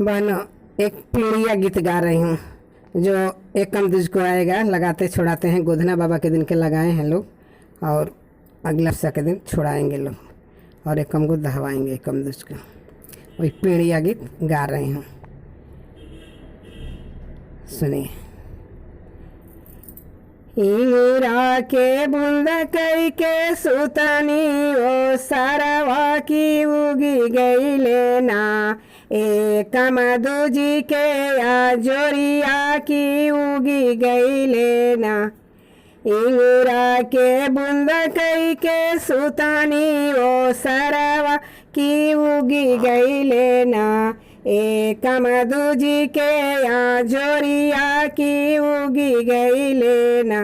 बहनों, एक पीड़िया गीत गा रही हूँ जो एक कम तुझको आएगा। लगाते छुड़ाते हैं, गोधना बाबा के दिन के लगाए हैं लोग, और अगला सा के दिन छुड़ाएंगे लोग, और एक कम को दहवाएंगे एक कम तुझको। वही पीड़िया गीत गा रही हूँ, सुनिए। इंगूरा के बूंद कई के सुतनी ओ सरवा की उगी गई लेना, एक मधुजी के या जोरिया की उगी गई लेना। इंगूरा के बूंद कई के सुतनी ओ सरवा की उगी गई लेना, एक मधुजी के या जोरिया की उगी गई लेना।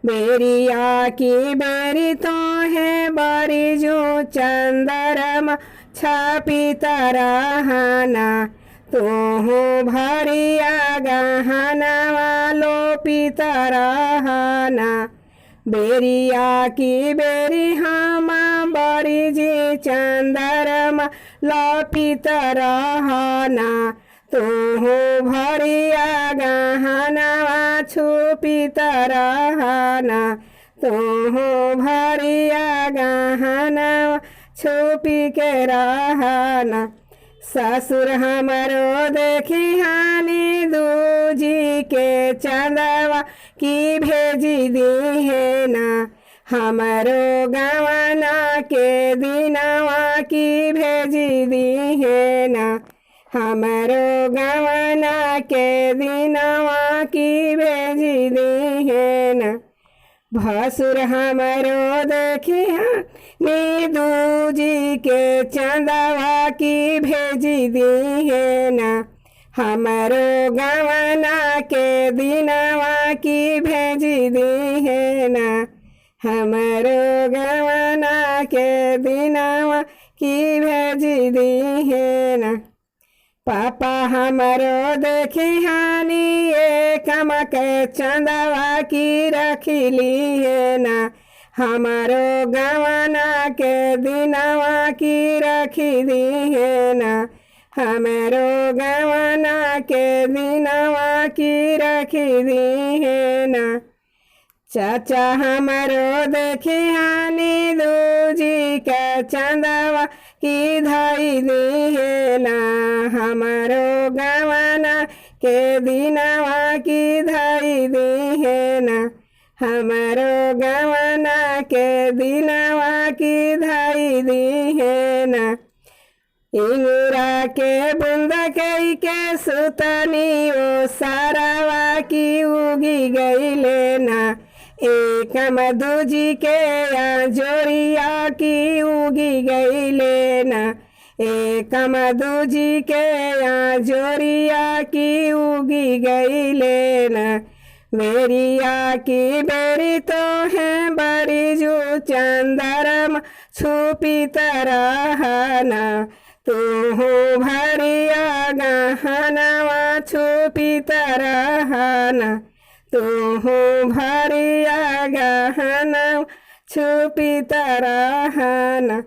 बेरिया की बेरी तो है बारी जो चंदरमा छापी तरहाना, तो हो भरिया गहना वालो पितरहाना। बेरिया की बेरी हम बड़ी जी चंदरमा लपी तरहाना, तो हो भरिया गहना छुपी तरहाना, तो हो भरिया गहना छुपी के रहना। ससुर हमारो देखी हानि दूजी के चंदवा की भेजी दी है ना, हमारो गवाना के दिनवा की भेजी दी है ना, हमारो गवाना के दिनवा की भेजी दी है ना। भसुर हमारो देखी नीदू जी के चंदवा की भेजी दी है ना, हमारो गवाना के दिनवा की भेजी दी है ना, हमारो गवाना के दिनवा की भेजी दी है ना। पापा हमारो देखी हानि एक के चंदवा की रखी ली है ना, हमारो गवाना के दिनवा की रखी दी है ना, हमारो गवाना के दिनवा की रखी दी है ना। चाचा हमारो देखी हानि दूजी के चंदवा की धाई दी है ना, हमारो गवाना के दिनवा की धाई दी है ना, हमारो गवाना के दिनवा की धाई दी है ना। इंगूरा के बूंद कई के सुतनी ओ सारावा की उगी गई लेना, एक मधुजी के या जोरिया की उगी गई लेना, एक मधुजी के या जोरिया की उगी गई लेना। बेरिया की बेरी तो है बड़ी जो चंदरमा छुपी तरहाना, तो हो भरिया गहनवा छुपी तरहाना, तो हो भरिया गहना छुपी तरहाना।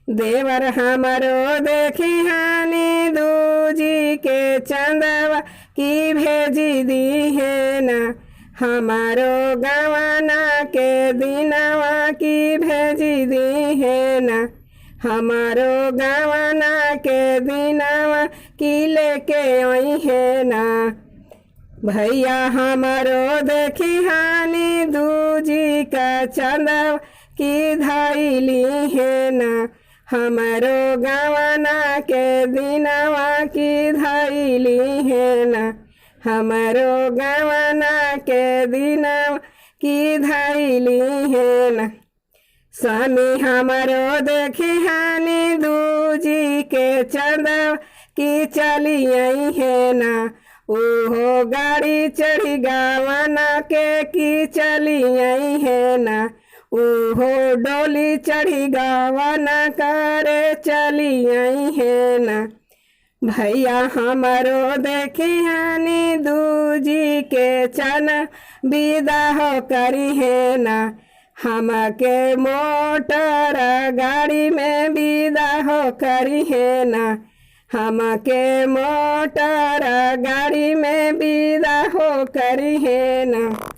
देवर हमारो देखी हानि दूजी के चंदवा की भेजी दी है ना, हमारो गवाना के दिनवा की भेजी दी है ना, हमारो गवाना के दिनवा की लेके आई है ना। भैया हमारो देखी हानि दूजी का चंदवा की धाई ली है ना, हमारो गवाना के दिनवा की धाई ली है ना, हमारो गवाना के दिनवा की धाई ली है ना। स्वामी हमारो देखी हानि दूजी के चंदवा की चली आई है ना, ओहो गाड़ी चढ़ी गवाना के की चली आई है ना, ओहो डोली चढ़ी गवाना करे चली आई है ना। भैया हमारो देखी हानि दूजी के चन विदा हो करी है ना, हमके मोटर गाड़ी में विदा हो करी है ना, हमके मोटर गाड़ी में विदा हो करी है ना।